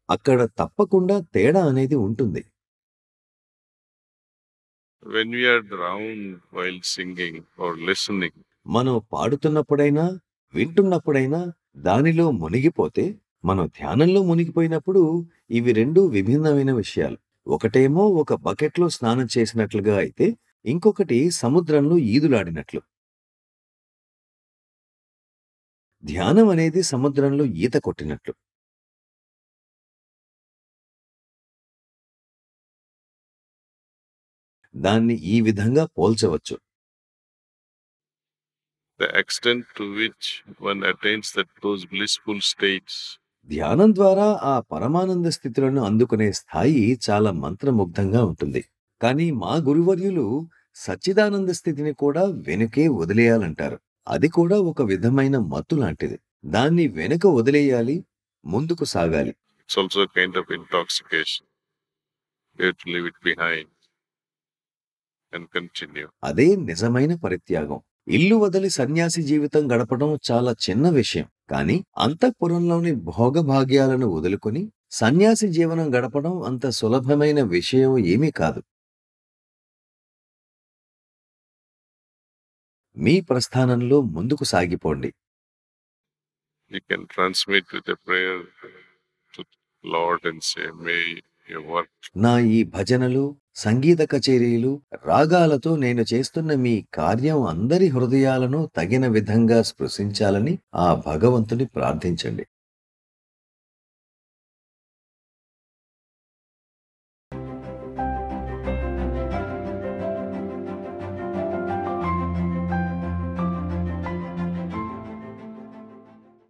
అక్కడ తప్పకుండా తేడా అనేది ఉంటుంది. When we are drowned while singing or listening, మనం పాడుతున్నప్పుడైనా, వింటున్నప్పుడైనా దానిలో మునిగిపోతే, మనం ధ్యానంలో మునిగిపోయినప్పుడు ఇవి 2 విభిన్నమైన విషయాలు. ఒకటేమో ఒక బకెట్‌లో స్నానం చేసినట్లుగా అయితే, ఇంకొకటి సముద్రంలో ఈదులాడినట్లు. ధ్యానం అనేది సముద్రంలో ఈత కొట్టినట్లు. దాన్ని ఈ విధంగా పోల్చవచ్చు. the extent to which one attains those blissful states ధ్యానం ద్వారా ఆ పరమానంద స్థితులను అందుకునే స్థాయి చాలా మంత్రముగ్ధంగా ఉంటుంది. కానీ మా గురువర్యులు సచ్చిదానంద స్థితిని కూడా వెనుకే వదిలేయాలంటారు. అది కూడా ఒక విధమైన మత్తు లాంటిది. దాన్ని వెనుక వదిలేయాలి, ముందుకు సాగాలి. it's also a kind of intoxication. You have to leave it behind and continue. అదే నిజమైన పరిత్యాగం. ఇల్లు వదిలి సన్యాసి జీవితం గడపడం చాలా చిన్న విషయం. కానీ అంతఃపురంలోని భోగభాగ్యాలను వదులుకొని సన్యాసి జీవనం గడపడం అంత సులభమైన విషయం ఏమీ కాదు. మీ ప్రస్థానంలో ముందుకు సాగిపోండి. You can transmit with a prayer to Lord and say, may your work నా ఈ భజనలు, సంగీత కచేరీలు, రాగాలతో నేను చేస్తున్న మీ కార్యం అందరి హృదయాలను తగిన విధంగా స్పృశించాలని ఆ భగవంతుని ప్రార్థించండి.